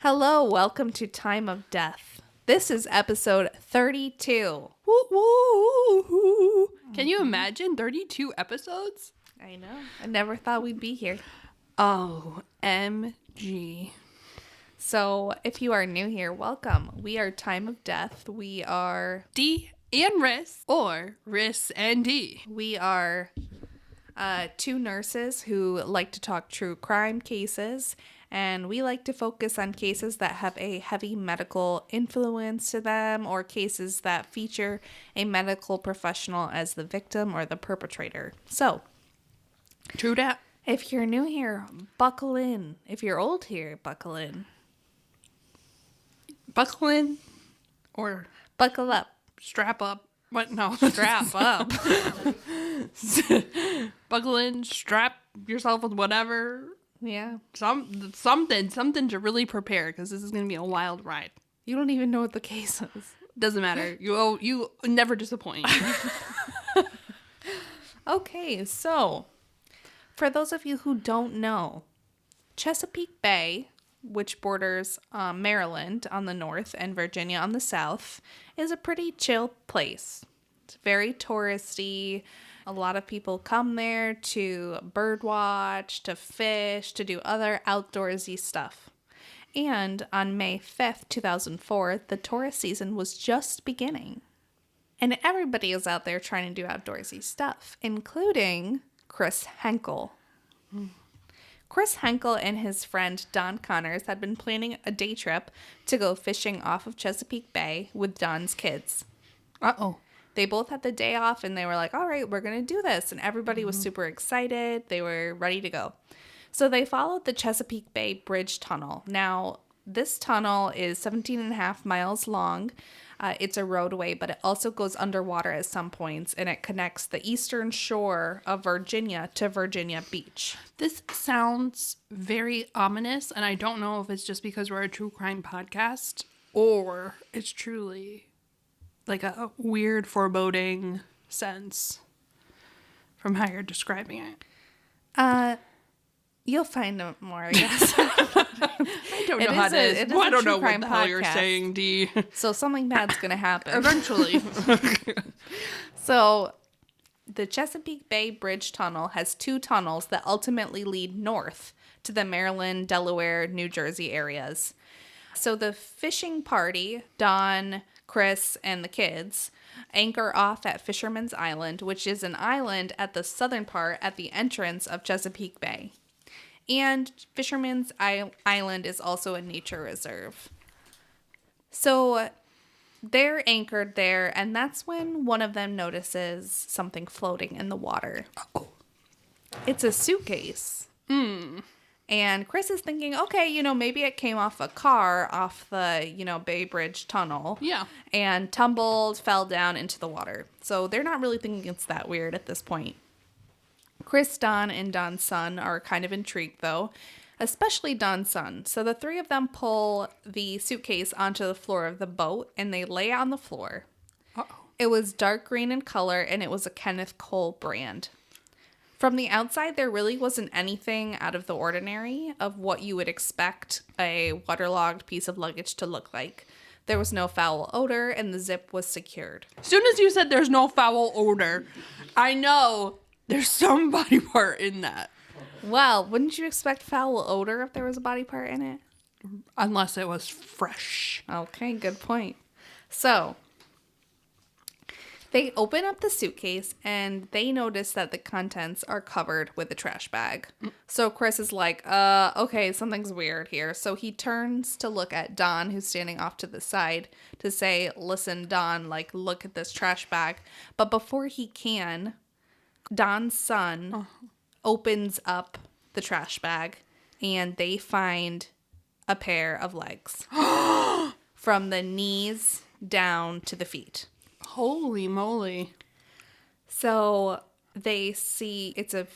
Hello, welcome to Time of Death. This is episode 32. Woo, woo, woo. Can you imagine 32 episodes? I know. I never thought we'd be here. OMG. So, if you are new here, welcome. We are Time of Death. We are Dee and Ris, or Ris and Dee. We are two nurses who like to talk true crime cases, and we like to focus on cases that have a heavy medical influence to them or cases that feature a medical professional as the victim or the perpetrator. So, True dat. if you're new here, buckle in. If you're old here, buckle in. Buckle in or Buckle up. strap up. What? No. Strap up. Buckle in, strap yourself with whatever. Yeah. Something to really prepare, because this is going to be a wild ride. You don't even know what the case is. Doesn't matter. You never disappoint. Okay, so for those of you who don't know, Chesapeake Bay, which borders Maryland on the north and Virginia on the south, is a pretty chill place. It's very touristy. A lot of people come there to birdwatch, to fish, to do other outdoorsy stuff. And on May 5th, 2004, the tourist season was just beginning. And everybody is out there trying to do outdoorsy stuff, including Chris Henkel. Chris Henkel and his friend Don Connors had been planning a day trip to go fishing off of Chesapeake Bay with Don's kids. Uh-oh. They both had the day off and they were like, all right, we're going to do this. And everybody was super excited. They were ready to go. So they followed the Chesapeake Bay Bridge Tunnel. Now, this tunnel is 17 and a half miles long. It's a roadway, but it also goes underwater at some points, and it connects the eastern shore of Virginia to Virginia Beach. This sounds very ominous, and I don't know if it's just because we're a true crime podcast or it's truly like a weird foreboding sense from how you're describing it. You'll find out more, I guess. I don't know how to. I don't know what the hell you're saying, Dee. So something bad's going to happen. Eventually. So the Chesapeake Bay Bridge Tunnel has two tunnels that ultimately lead north to the Maryland, Delaware, New Jersey areas. So the fishing party, Don, Chris, and the kids, anchor off at Fisherman's Island, which is an island at the southern part at the entrance of Chesapeake Bay. And Fisherman's Island is also a nature reserve. So they're anchored there, and that's when one of them notices something floating in the water. Oh. It's a suitcase. And Chris is thinking, okay, maybe it came off a car off the, Bay Bridge Tunnel. Yeah. And tumbled, fell down into the water. So they're not really thinking it's that weird at this point. Chris, Don, and Don's son are kind of intrigued, though, especially Don's son. So the three of them pull the suitcase onto the floor of the boat, and they lay on the floor. Uh-oh. It was dark green in color, and it was a Kenneth Cole brand. From the outside, there really wasn't anything out of the ordinary of what you would expect a waterlogged piece of luggage to look like. There was no foul odor, and the zip was secured. As soon as you said there's no foul odor, I know there's some body part in that. Well, wouldn't you expect foul odor if there was a body part in it? Unless it was fresh. Okay, good point. So they open up the suitcase and they notice that the contents are covered with a trash bag. So Chris is like, okay, something's weird here. So he turns to look at Don, who's standing off to the side, to say, listen, Don, look at this trash bag. But before he can, Don's son opens up the trash bag and they find a pair of legs from the knees down to the feet. Holy moly. So they see it's a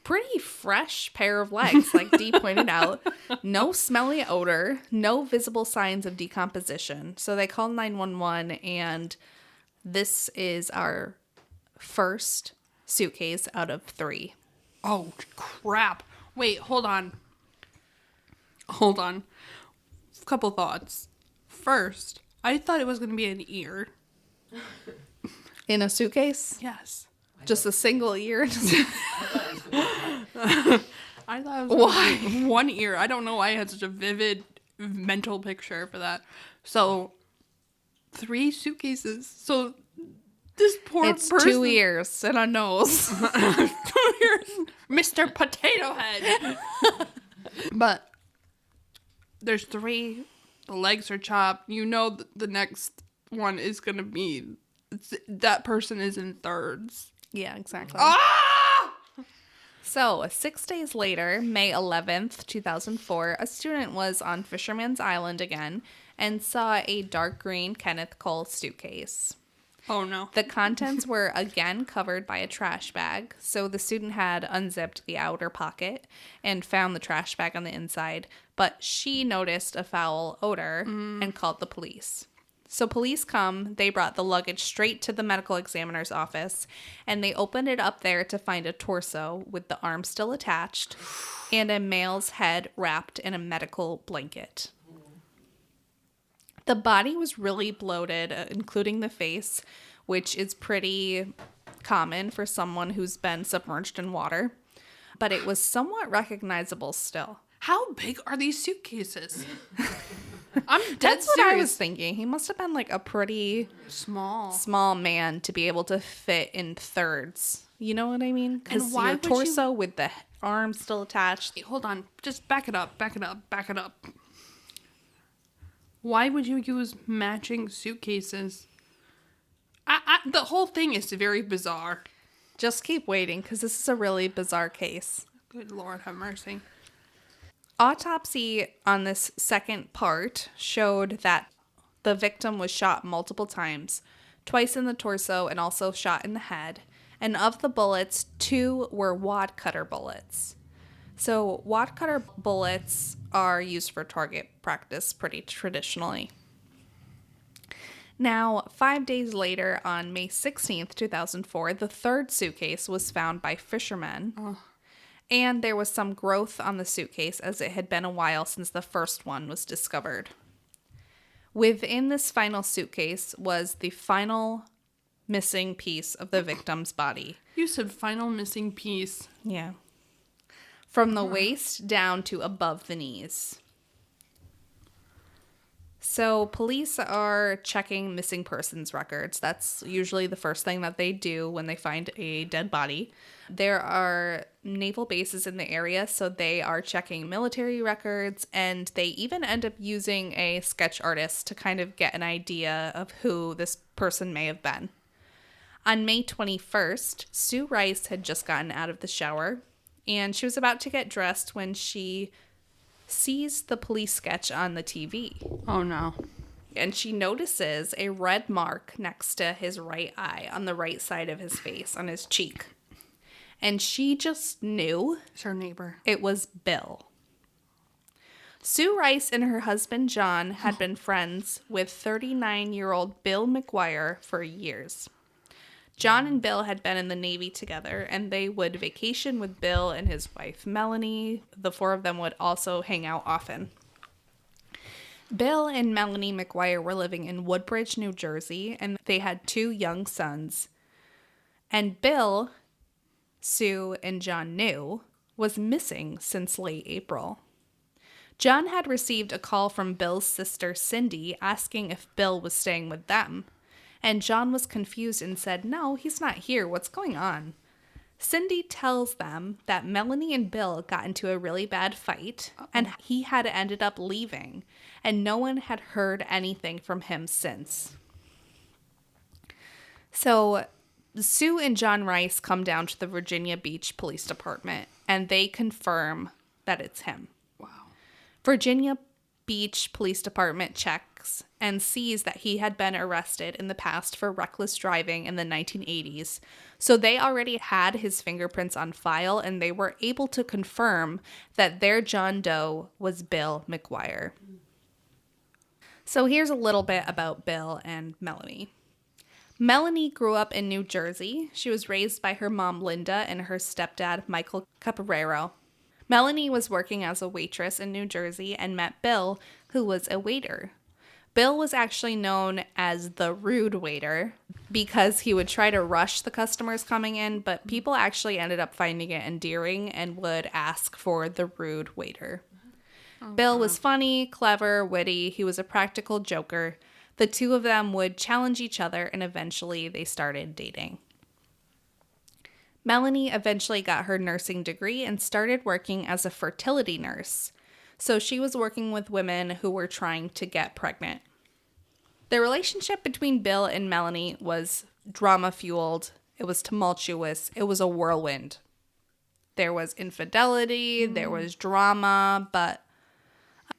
pretty fresh pair of legs, like Dee pointed out. No smelly odor, no visible signs of decomposition. So they call 911, and this is our first suitcase out of 3. Oh, crap. Wait, hold on. couple thoughts. First, I thought it was going to be an ear. In a suitcase? Yes. Just a single ear? I thought it was Why? gonna be one ear. I don't know why I had such a vivid mental picture for that. So, 3 suitcases. So, this poor It's person... 2 ears and a nose. 2 ears. Mr. Potato Head. But there's 3. The legs are chopped. You know the next one is going to be... that person is in thirds. Yeah, exactly. Ah! So, 6 days later, May 11th, 2004, a student was on Fisherman's Island again and saw a dark green Kenneth Cole suitcase. Oh, no. The contents were again covered by a trash bag, so the student had unzipped the outer pocket and found the trash bag on the inside, but she noticed a foul odor and called the police. So police come, they brought the luggage straight to the medical examiner's office, and they opened it up there to find a torso with the arm still attached and a male's head wrapped in a medical blanket. The body was really bloated, including the face, which is pretty common for someone who's been submerged in water, but it was somewhat recognizable still. How big are these suitcases? I'm dead That's what serious. I was thinking. He must have been like a pretty small man to be able to fit in thirds. You know what I mean? Because And why your would you- torso with the arm still attached. Hey, hold on. Just back it up. Why would you use matching suitcases? The whole thing is very bizarre. Just keep waiting because this is a really bizarre case. Good Lord, have mercy. Autopsy on this second part showed that the victim was shot multiple times, twice in the torso and also shot in the head. And of the bullets, 2 were wad cutter bullets. So wad cutter bullets are used for target practice pretty traditionally. Now, 5 days later, on May 16th, 2004, the third suitcase was found by fishermen. And there was some growth on the suitcase as it had been a while since the first one was discovered. Within this final suitcase was the final missing piece of the victim's body. You said final missing piece. Yeah. From the waist down to above the knees. So police are checking missing persons records. That's usually the first thing that they do when they find a dead body. There are naval bases in the area, so they are checking military records, and they even end up using a sketch artist to kind of get an idea of who this person may have been. On May 21st, Sue Rice had just gotten out of the shower, and she was about to get dressed when she sees the police sketch on the TV. Oh, no. And she notices a red mark next to his right eye on the right side of his face, on his cheek. And she just knew It's her neighbor. it was Bill. Sue Rice and her husband John had been friends with 39-year-old Bill McGuire for years. John and Bill had been in the Navy together, and they would vacation with Bill and his wife Melanie. The 4 of them would also hang out often. Bill and Melanie McGuire were living in Woodbridge, New Jersey, and they had 2 young sons. And Bill, Sue and John knew, was missing since late April. John had received a call from Bill's sister Cindy asking if Bill was staying with them. And John was confused and said, "No, he's not here. What's going on?" Cindy tells them that Melanie and Bill got into a really bad fight, and he had ended up leaving, and no one had heard anything from him since. So Sue and John Rice come down to the Virginia Beach Police Department, and they confirm that it's him. Wow. Virginia Beach Police Department checks and sees that he had been arrested in the past for reckless driving in the 1980s. So they already had his fingerprints on file, and they were able to confirm that their John Doe was Bill McGuire. So here's a little bit about Bill and Melanie. Melanie grew up in New Jersey. She was raised by her mom, Linda, and her stepdad, Michael Caparero. Melanie was working as a waitress in New Jersey and met Bill, who was a waiter. Bill was actually known as the rude waiter because he would try to rush the customers coming in, but people actually ended up finding it endearing and would ask for the rude waiter. Bill was funny, clever, witty. He was a practical joker. The two of them would challenge each other, and eventually they started dating. Melanie eventually got her nursing degree and started working as a fertility nurse. So she was working with women who were trying to get pregnant. The relationship between Bill and Melanie was drama-fueled. It was tumultuous. It was a whirlwind. There was infidelity, there was drama, but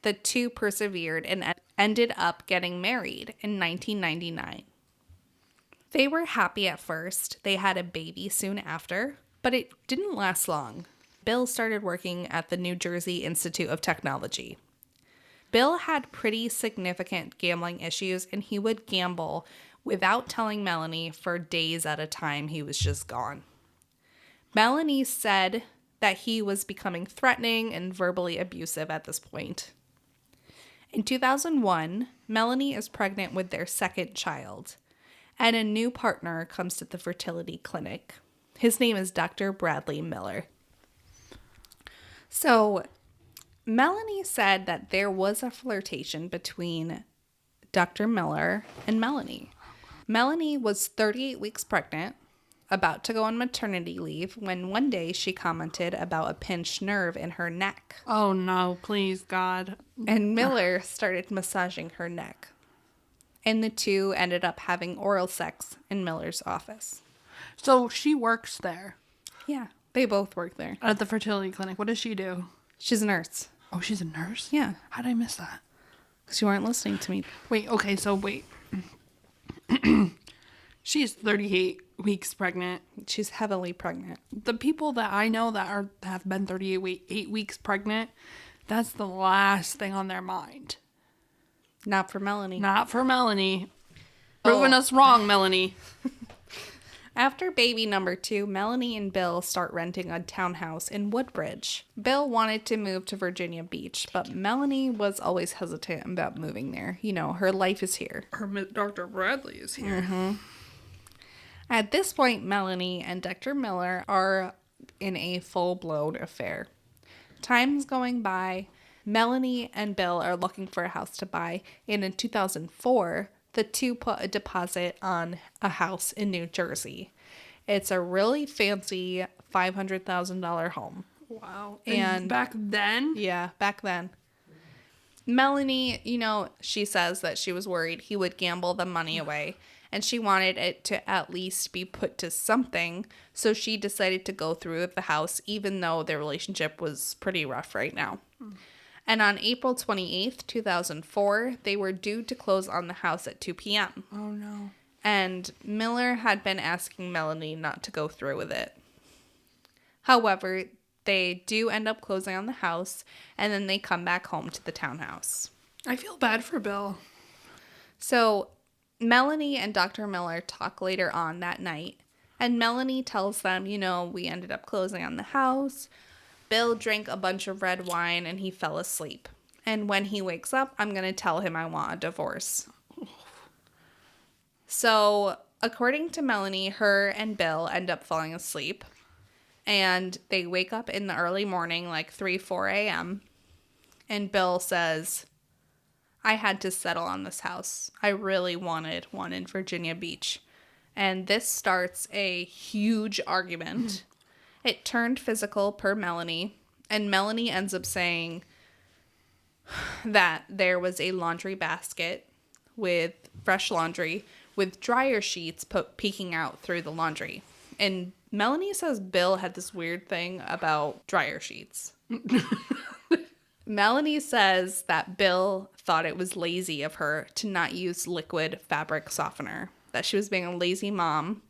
the two persevered and ended up getting married in 1999. They were happy at first. They had a baby soon after, but it didn't last long. Bill started working at the New Jersey Institute of Technology. Bill had pretty significant gambling issues, and he would gamble without telling Melanie for days at a time. He was just gone. Melanie said that he was becoming threatening and verbally abusive at this point. In 2001, Melanie is pregnant with their second child, and a new partner comes to the fertility clinic. His name is Dr. Bradley Miller. So, Melanie said that there was a flirtation between Dr. Miller and Melanie. Melanie was 38 weeks pregnant, about to go on maternity leave, when one day she commented about a pinched nerve in her neck. Oh no, please, God. And Miller started massaging her neck. And the two ended up having oral sex in Miller's office. So she works there. Yeah, they both work there. At the fertility clinic. What does she do? She's a nurse. Oh, she's a nurse? Yeah. How did I miss that? Because you weren't listening to me. Wait, okay, so wait. She's 38 weeks pregnant. She's heavily pregnant. The people that I know that have been 8 weeks pregnant, that's the last thing on their mind. Not for Melanie. Not for Melanie. Proving us wrong, Melanie. After baby number 2, Melanie and Bill start renting a townhouse in Woodbridge. Bill wanted to move to Virginia Beach, but Melanie was always hesitant about moving there. You know, her life is here. Her Dr. Bradley is here. Mm-hmm. At this point, Melanie and Dr. Miller are in a full-blown affair. Time's going by. Melanie and Bill are looking for a house to buy, and in 2004, the two put a deposit on a house in New Jersey. It's a really fancy $500,000 home. Wow. And back then? Yeah, back then. Melanie, you know, she says that she was worried he would gamble the money away, and she wanted it to at least be put to something, so she decided to go through with the house, even though their relationship was pretty rough right now. And on April 28th, 2004, they were due to close on the house at 2 p.m. Oh, no. And Miller had been asking Melanie not to go through with it. However, they do end up closing on the house, and then they come back home to the townhouse. I feel bad for Bill. So, Melanie and Dr. Miller talk later on that night, and Melanie tells them, you know, we ended up closing on the house. Bill drank a bunch of red wine and he fell asleep. And when he wakes up, I'm going to tell him I want a divorce. So, according to Melanie, her and Bill end up falling asleep. And they wake up in the early morning, like 3, 4 a.m. And Bill says, I had to settle on this house. I really wanted one in Virginia Beach. And this starts a huge argument. It turned physical per Melanie, and Melanie ends up saying that there was a laundry basket with fresh laundry with dryer sheets peeking out through the laundry. And Melanie says Bill had this weird thing about dryer sheets. Melanie says that Bill thought it was lazy of her to not use liquid fabric softener, that she was being a lazy mom.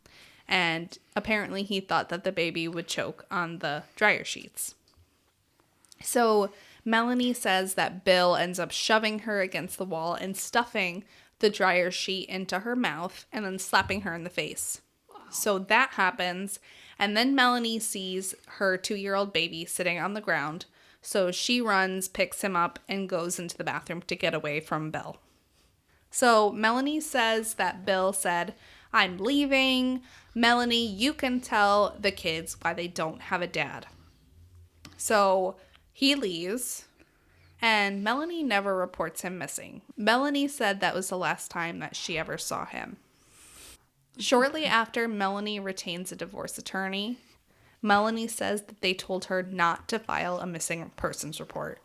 And apparently he thought that the baby would choke on the dryer sheets. So Melanie says that Bill ends up shoving her against the wall and stuffing the dryer sheet into her mouth and then slapping her in the face. Wow. So that happens. And then Melanie sees her 2-year-old baby sitting on the ground. So she runs, picks him up, and goes into the bathroom to get away from Bill. So Melanie says that Bill said, "I'm leaving. Melanie, you can tell the kids why they don't have a dad." So he leaves, and Melanie never reports him missing. Melanie said that was the last time that she ever saw him. Shortly after, Melanie retains a divorce attorney. Melanie says that they told her not to file a missing persons report.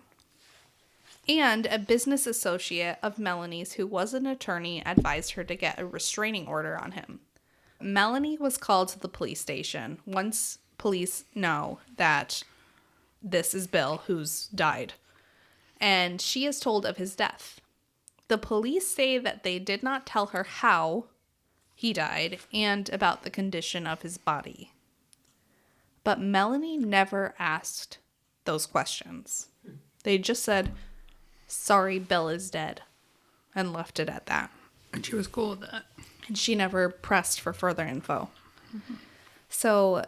And a business associate of Melanie's, who was an attorney, advised her to get a restraining order on him. Melanie was called to the police station once police know that this is Bill who's died, and she is told of his death. The police say that they did not tell her how he died and about the condition of his body. But Melanie never asked those questions. They just said, "Sorry, Bill is dead," and left it at that. And she was cool with that. And she never pressed for further info. Mm-hmm. So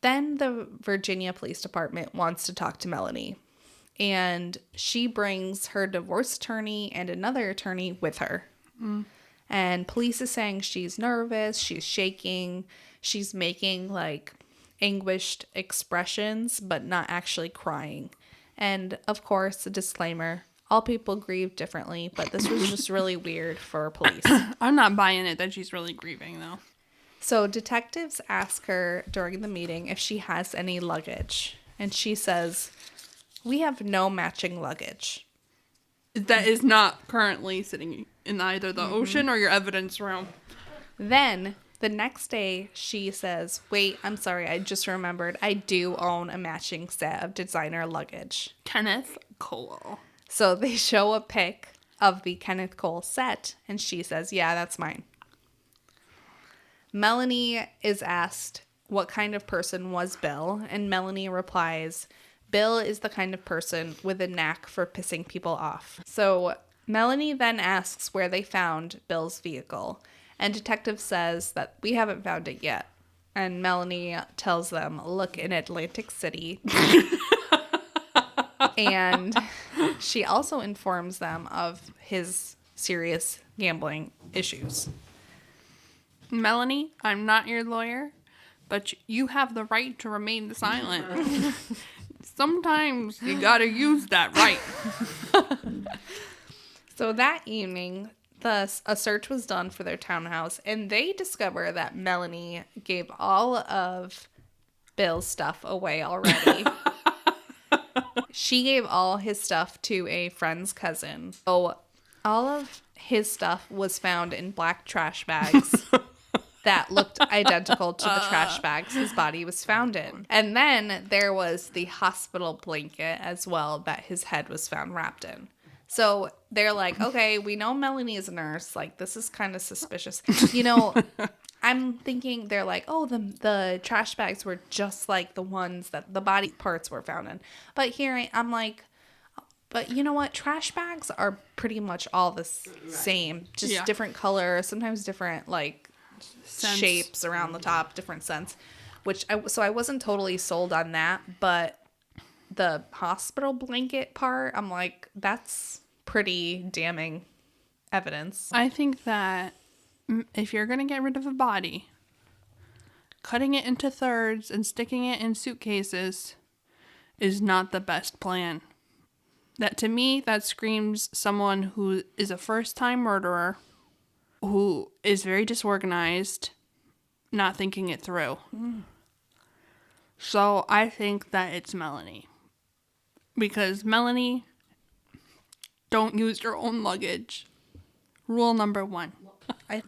then the Virginia Police Department wants to talk to Melanie. And she brings her divorce attorney and another attorney with her. Mm. And police is saying she's nervous, she's shaking, she's making like anguished expressions, but not actually crying. And of course, a disclaimer, all people grieve differently, but this was just really weird for police. I'm not buying it that she's really grieving, though. So detectives ask her during the meeting if she has any luggage. And she says, "We have no matching luggage." That is not currently sitting in either the ocean or your evidence room. Then the next day she says, "Wait, I'm sorry, I just remembered. I do own a matching set of designer luggage." Kenneth Cole. So they show a pic of the Kenneth Cole set, and she says, "Yeah, that's mine." Melanie is asked what kind of person was Bill, and Melanie replies, "Bill is the kind of person with a knack for pissing people off." So Melanie then asks where they found Bill's vehicle, and detective says that we haven't found it yet. And Melanie tells them, "Look in Atlantic City." And she also informs them of his serious gambling issues. "Melanie, I'm not your lawyer, but you have the right to remain silent. Sometimes you gotta use that right." So that evening, a search was done for their townhouse, and they discover that Melanie gave all of Bill's stuff away already. She gave all his stuff to a friend's cousin. So all of his stuff was found in black trash bags that looked identical to the trash bags his body was found in. And then there was the hospital blanket as well that his head was found wrapped in. So they're like, okay, we know Melanie is a nurse. Like, this is kind of suspicious. You know, I'm thinking they're like, oh, the trash bags were just like the ones that the body parts were found in. But here I'm like, but you know what? Trash bags are pretty much all the same. Just different color, sometimes different, like, scents. Shapes around the top, different scents. So I wasn't totally sold on that. But the hospital blanket part, I'm like, that's pretty damning evidence. I think that if you're going to get rid of a body, cutting it into thirds and sticking it in suitcases is not the best plan. That, to me, that screams someone who is a first-time murderer, who is very disorganized, not thinking it through. So I think that it's Melanie. Because Melanie, don't use your own luggage. Rule number 1.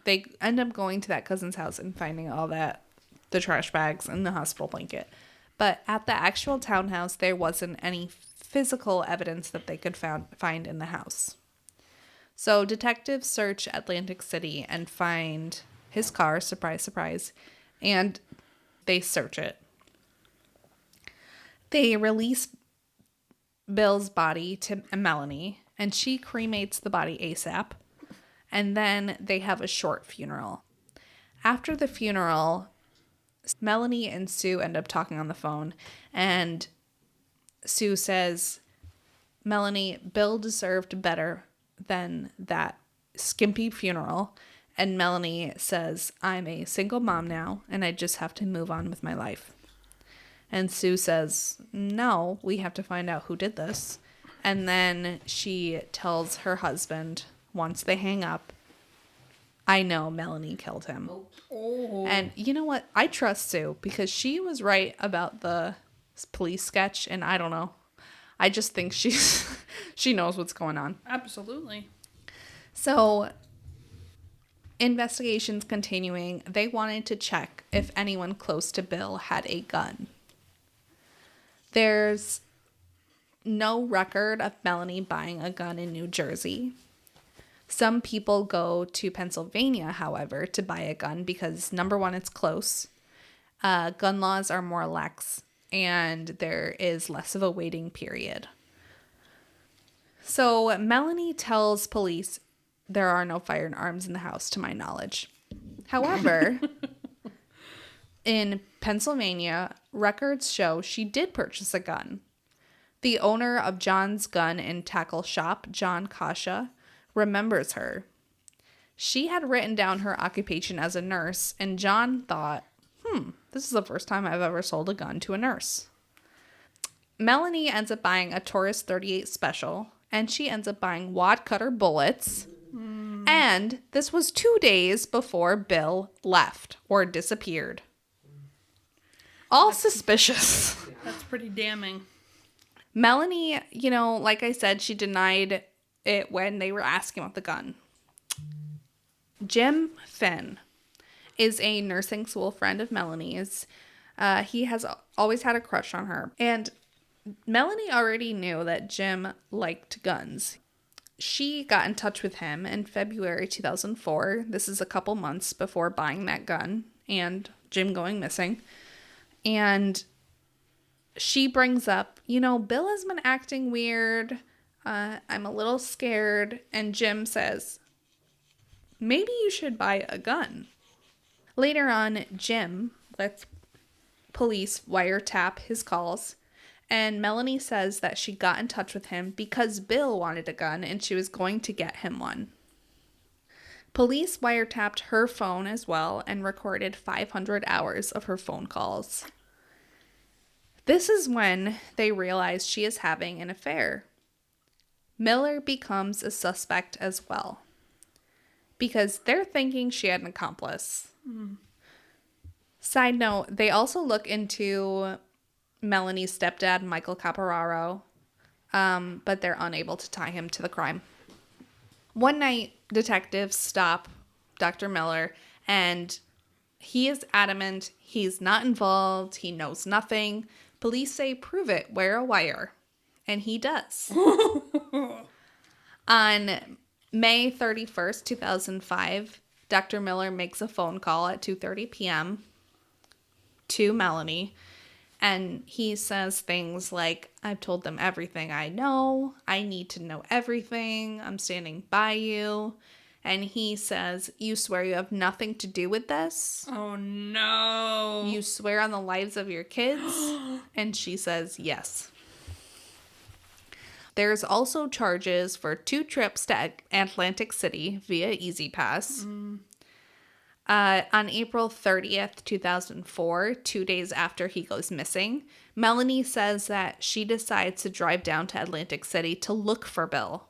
They end up going to that cousin's house and finding all that, the trash bags and the hospital blanket. But at the actual townhouse, there wasn't any physical evidence that they could find in the house. So detectives search Atlantic City and find his car, surprise, surprise, and they search it. They release Bill's body to Melanie, and she cremates the body ASAP. And then they have a short funeral. After the funeral, Melanie and Sue end up talking on the phone, and Sue says, Melanie, Bill deserved better than that skimpy funeral. And Melanie says, I'm a single mom now, and I just have to move on with my life. And Sue says, no, we have to find out who did this. And then she tells her husband, once they hang up, I know Melanie killed him. Oh. And you know what? I trust Sue because she was right about the police sketch, and I don't know. I just think she knows what's going on. Absolutely. So, investigations continuing, they wanted to check if anyone close to Bill had a gun. There's no record of Melanie buying a gun in New Jersey. Some people go to Pennsylvania, however, to buy a gun because, number one, it's close. Gun laws are more lax, and there is less of a waiting period. So Melanie tells police there are no firearms in the house, to my knowledge. However, in Pennsylvania, records show she did purchase a gun. The owner of John's Gun and Tackle Shop, John Kasha, remembers her. She had written down her occupation as a nurse, and John thought, this is the first time I've ever sold a gun to a nurse. Melanie ends up buying a Taurus 38 Special, and she ends up buying wad cutter bullets. And this was 2 days before Bill left or disappeared. All suspicious. That's pretty damning. Melanie, like I said, she denied it when they were asking about the gun. Jim Finn is a nursing school friend of Melanie's. He has always had a crush on her. And Melanie already knew that Jim liked guns. She got in touch with him in February 2004. This is a couple months before buying that gun and Jim going missing. And she brings up, Bill has been acting weird. I'm a little scared. And Jim says, maybe you should buy a gun. Later on, Jim lets police wiretap his calls. And Melanie says that she got in touch with him because Bill wanted a gun and she was going to get him one. Police wiretapped her phone as well and recorded 500 hours of her phone calls. This is when they realize she is having an affair. Miller becomes a suspect as well because they're thinking she had an accomplice. Side note, they also look into Melanie's stepdad, Michael Caporaro, but they're unable to tie him to the crime. One night, detectives stop Dr. Miller, and he is adamant he's not involved, he knows nothing. Police say, prove it, wear a wire. And he does. On May 31st, 2005, Dr. Miller makes a phone call at 2:30 p.m. to Melanie. And he says things like, I've told them everything I know. I need to know everything. I'm standing by you. And he says, you swear you have nothing to do with this? Oh, no. You swear on the lives of your kids? And she says, yes. There's also charges for 2 trips to Atlantic City via Easy Pass. On April 30th, 2004, 2 days after he goes missing, Melanie says that she decides to drive down to Atlantic City to look for Bill.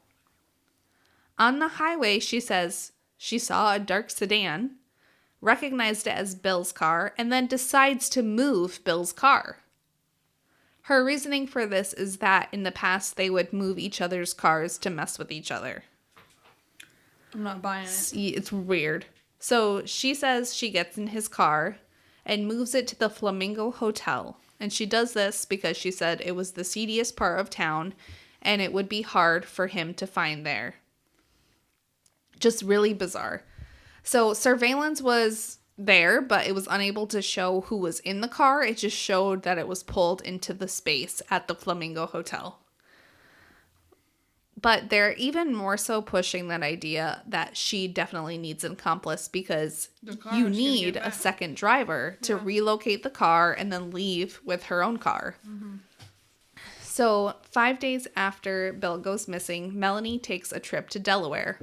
On the highway, she says she saw a dark sedan, recognized it as Bill's car, and then decides to move Bill's car. Her reasoning for this is that in the past they would move each other's cars to mess with each other. I'm not buying it. It's weird. So she says she gets in his car and moves it to the Flamingo Hotel. And she does this because she said it was the seediest part of town and it would be hard for him to find there. Just really bizarre. So surveillance was there, but it was unable to show who was in the car. It just showed that it was pulled into the space at the Flamingo Hotel. But they're even more so pushing that idea that she definitely needs an accomplice because you need a second driver to relocate the car and then leave with her own car. Mm-hmm. So 5 days after Bill goes missing, Melanie takes a trip to Delaware.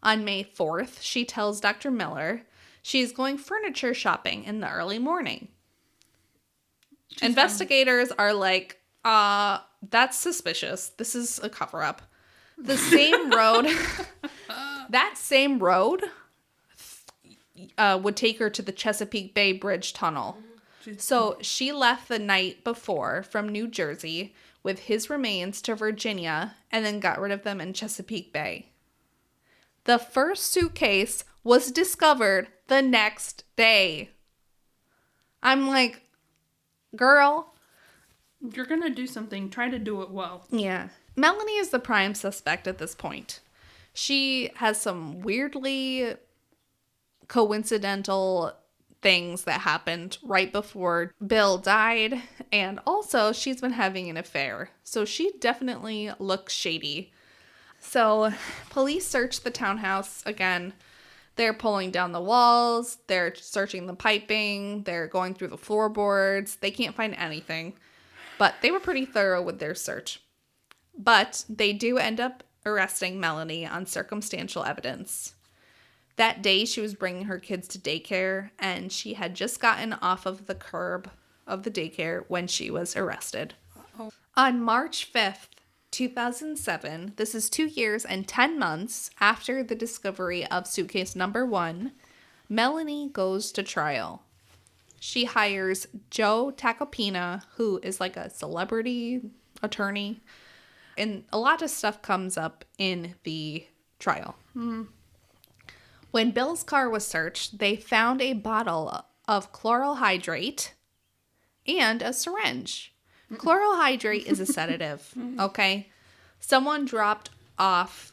On May 4th, she tells Dr. Miller she's going furniture shopping in the early morning. Investigators are like, that's suspicious. This is a cover-up. The same road, that same road would take her to the Chesapeake Bay Bridge Tunnel. So she left the night before from New Jersey with his remains to Virginia and then got rid of them in Chesapeake Bay. The first suitcase was discovered the next day. I'm like, girl. You're going to do something. Try to do it well. Yeah. Melanie is the prime suspect at this point. She has some weirdly coincidental things that happened right before Bill died. And also, she's been having an affair. So she definitely looks shady. So police search the townhouse again. They're pulling down the walls. They're searching the piping. They're going through the floorboards. They can't find anything. But they were pretty thorough with their search. But they do end up arresting Melanie on circumstantial evidence. That day, she was bringing her kids to daycare, and she had just gotten off of the curb of the daycare when she was arrested. Uh-oh. On March 5th, 2007, this is 2 years and 10 months after the discovery of suitcase number 1, Melanie goes to trial. She hires Joe Tacopina, who is like a celebrity attorney. And a lot of stuff comes up in the trial. Mm. When Bill's car was searched, they found a bottle of chloral hydrate and a syringe. Chloral hydrate is a sedative, okay? Someone dropped off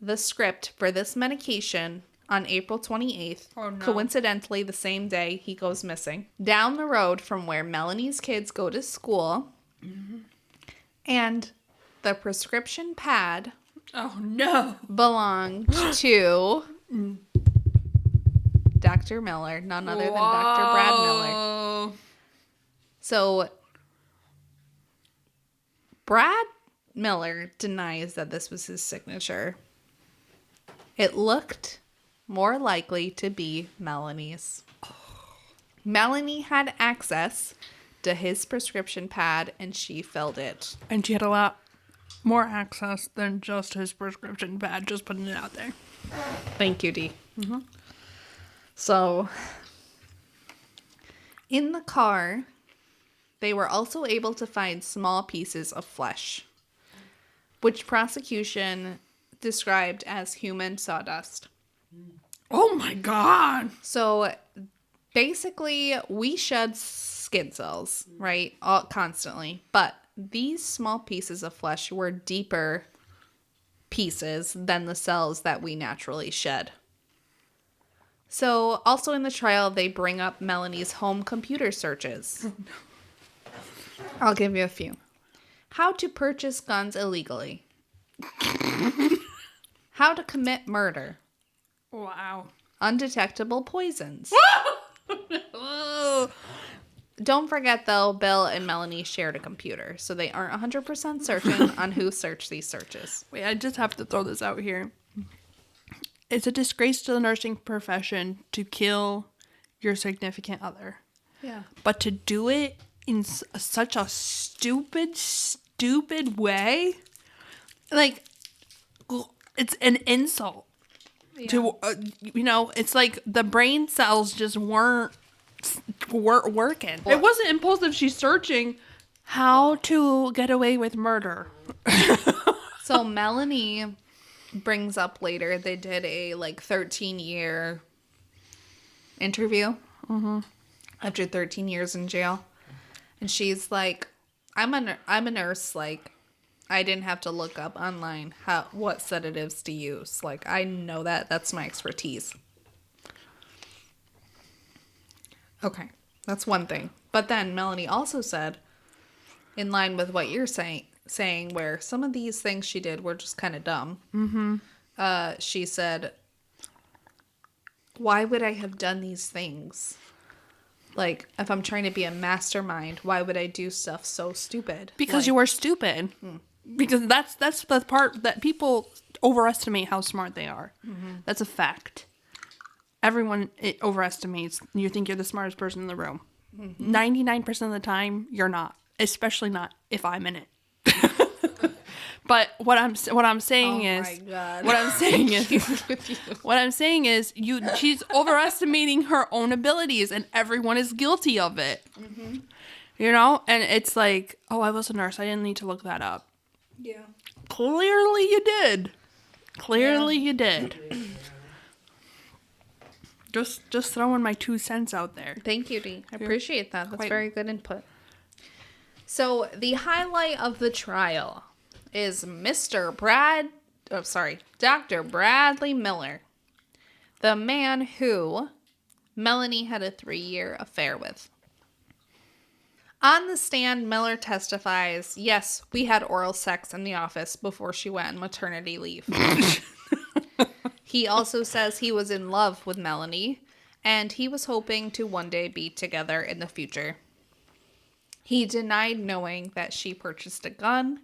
the script for this medication on April 28th, coincidentally the same day he goes missing, down the road from where Melanie's kids go to school. Mm-hmm. And the prescription pad belonged to Dr. Miller, none other than Dr. Brad Miller. So Brad Miller denies that this was his signature. It looked more likely to be Melanie's. Melanie had access to his prescription pad and she filled it. And she had a lot more access than just his prescription pad, just putting it out there. Thank you, Dee. Mm-hmm. So, in the car, they were also able to find small pieces of flesh, which prosecution described as human sawdust. Oh my God! So, basically, we shed skin cells, right? Constantly. But these small pieces of flesh were deeper pieces than the cells that we naturally shed. So, also in the trial, they bring up Melanie's home computer searches. Oh, no. I'll give you a few. How to purchase guns illegally. How to commit murder. Wow. Undetectable poisons. Don't forget, though, Bill and Melanie shared a computer, so they aren't 100% certain on who searched these searches. Wait, I just have to throw this out here. It's a disgrace to the nursing profession to kill your significant other. Yeah. But to do it in such a stupid way, like, it's an insult. Yeah. To, it's like the brain cells just weren't working. It wasn't impulsive. She's searching how to get away with murder. So Melanie brings up later, they did a 13-year interview after 13 years in jail. And she's like, I'm a nurse. Like, I didn't have to look up online what sedatives to use. Like, I know that's my expertise. Okay, that's one thing. But then Melanie also said, in line with what you're saying, saying where some of these things she did were just kind of dumb. She said, why would I have done these things? Like, if I'm trying to be a mastermind, why would I do stuff so stupid? Because you were stupid. Because that's the part that people overestimate how smart they are. That's a fact. Everyone overestimates. You think you're the smartest person in the room. 99% of the time, you're not. Especially not if I'm in it. But what I'm saying is, she's overestimating her own abilities, and everyone is guilty of it. You know, and it's like, oh, I was a nurse. I didn't need to look that up. Yeah. Clearly, you did. You did. Just throwing my 2 cents out there. Thank you, Dee. I appreciate that. That's very good input. So the highlight of the trial is Dr. Bradley Miller, the man who Melanie had a 3-year affair with. On the stand, Miller testifies, yes, we had oral sex in the office before she went on maternity leave. He also says he was in love with Melanie, and he was hoping to one day be together in the future. He denied knowing that she purchased a gun.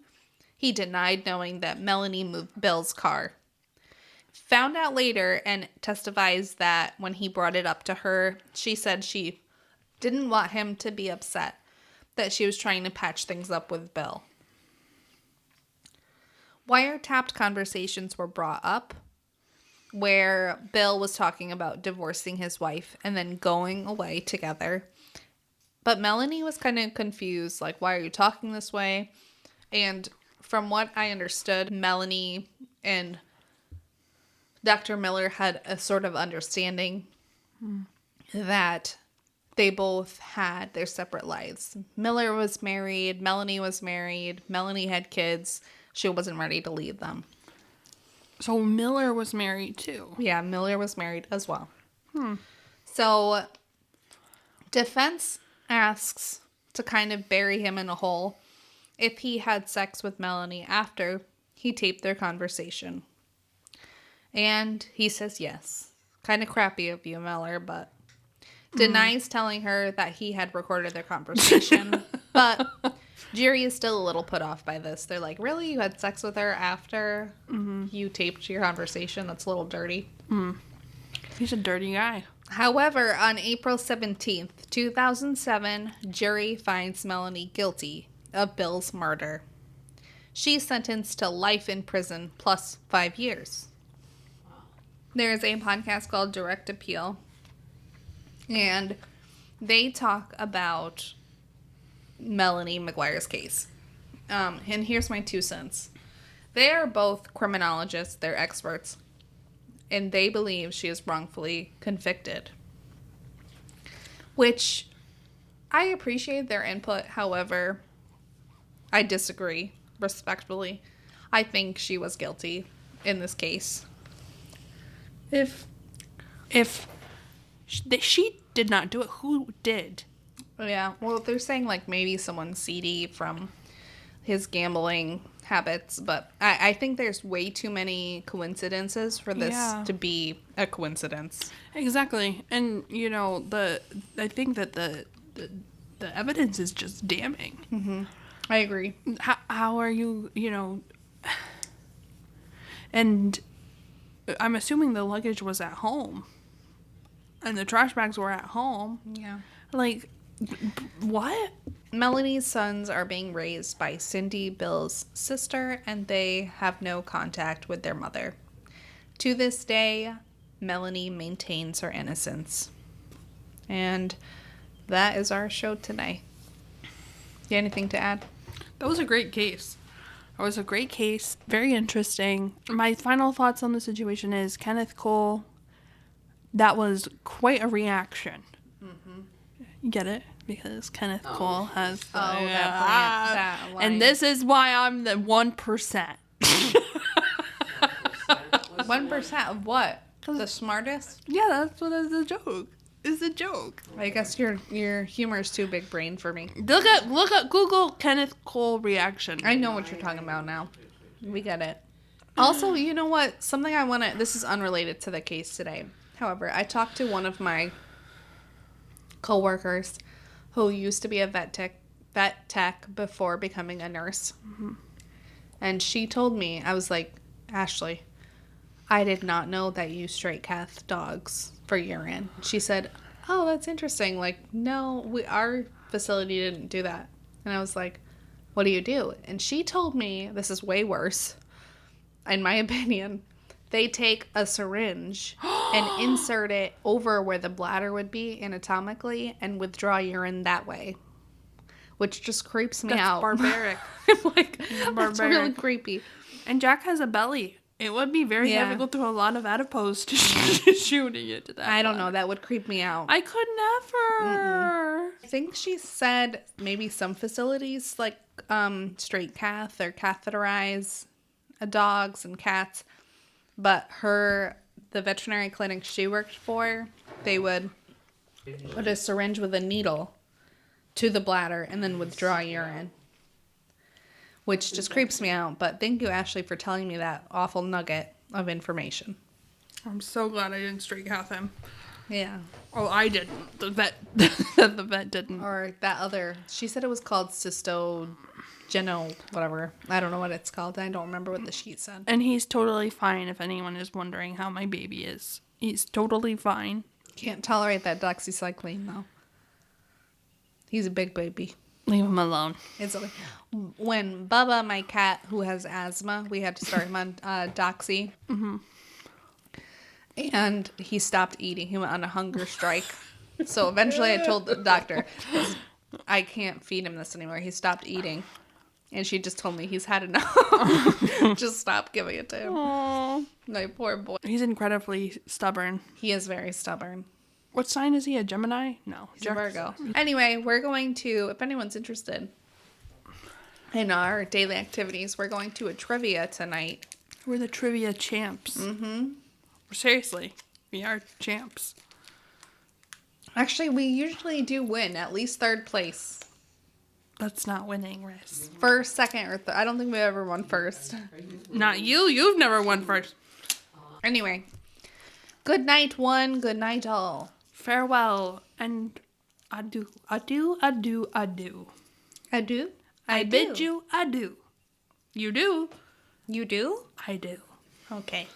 He denied knowing that Melanie moved Bill's car. Found out later and testifies that when he brought it up to her, she said she didn't want him to be upset, that she was trying to patch things up with Bill. Wiretapped conversations were brought up where Bill was talking about divorcing his wife and then going away together. But Melanie was kind of confused, like, why are you talking this way? And from what I understood, Melanie and Dr. Miller had a sort of understanding that they both had their separate lives. Miller was married. Melanie was married. Melanie had kids. She wasn't ready to leave them. So Miller was married too. Yeah, Miller was married as well. So defense asks to kind of bury him in a hole if he had sex with Melanie after he taped their conversation. And he says yes. Kind of crappy of you, Miller, but denies telling her that he had recorded their conversation. But jury is still a little put off by this. They're like, really? You had sex with her after you taped your conversation? That's a little dirty. He's a dirty guy. However, on April 17th, 2007, jury finds Melanie guilty of Bill's murder. She's sentenced to life in prison plus 5 years. There's a podcast called Direct Appeal, and they talk about Melanie McGuire's case. And here's my 2 cents. They are both criminologists, they're experts, and they believe she is wrongfully convicted. Which I appreciate their input, however, I disagree respectfully. I think she was guilty in this case. If she did not do it, who did? Yeah, well, they're saying like maybe someone seedy from his gambling habits, but I think there's way too many coincidences for this to be a coincidence. Exactly. And, you know, I think that the evidence is just damning. I agree. How are you, you know, and I'm assuming the luggage was at home and the trash bags were at home. Yeah. Like, what? Melanie's sons are being raised by Cindy, Bill's sister, and they have no contact with their mother. To this day, Melanie maintains her innocence. And that is our show today. You anything to add? That was a great case. It was a great case. Very interesting. My final thoughts on the situation is Kenneth Cole, that was quite a reaction. You get it? Because Kenneth Cole has the... that line. And this is why I'm the 1%. 1% of what? The smartest? Yeah, that's what is the joke. is a joke. I guess your humor is too big brain for me. Look at Google Kenneth Cole reaction. I know what you're talking about now. We get it. Also, you know what? Something I want to... This is unrelated to the case today. However, I talked to one of my coworkers who used to be a vet tech before becoming a nurse. Mm-hmm. And she told me, I was like, Ashley, I did not know that you straight cath dogs for urine. She said, oh, that's interesting. Like, no, our facility didn't do that. And I was like, what do you do? And she told me, this is way worse, in my opinion. They take a syringe and insert it over where the bladder would be anatomically and withdraw urine that way. Which just creeps me out. That's barbaric. I'm like, that's really creepy. And Jack has a belly. It would be very heavy to go through a lot of adipose to shooting it to that. I don't know. That would creep me out. I could never. I think she said maybe some facilities like straight cath or catheterize dogs and cats. But the veterinary clinic she worked for, they would put a syringe with a needle to the bladder and then withdraw urine. Which just creeps me out. But thank you, Ashley, for telling me that awful nugget of information. I'm so glad I didn't straight cath him. Yeah. Oh, I didn't. The vet didn't. Or that other, she said it was called cystogeno, whatever. I don't know what it's called. I don't remember what the sheet said. And he's totally fine if anyone is wondering how my baby is. He's totally fine. Can't tolerate that doxycycline, though. He's a big baby. Leave him alone. It's okay. When Bubba, my cat, who has asthma, we had to start him on Doxy. Mm-hmm. And he stopped eating. He went on a hunger strike. So eventually I told the doctor, I can't feed him this anymore. He stopped eating. And she just told me he's had enough. Just stop giving it to him. Aww. My poor boy. He's incredibly stubborn. He is very stubborn. What sign is he? A Gemini? No. He's a Virgo. Anyway, we're going to, if anyone's interested in our daily activities, we're going to a trivia tonight. We're the trivia champs. Mm-hmm. Seriously, we are champs. Actually, we usually do win at least third place. That's not winning, Ris. First, second, or third. I don't think we ever won first. Not you. You've never won first. Anyway, good night, one. Good night, all. Farewell and adieu, adieu, adieu, adieu. Adieu? I bid you adieu. You do? You do? I do. Okay.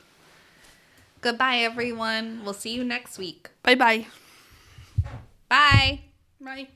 Goodbye, everyone. We'll see you next week. Bye-bye. Bye. Bye.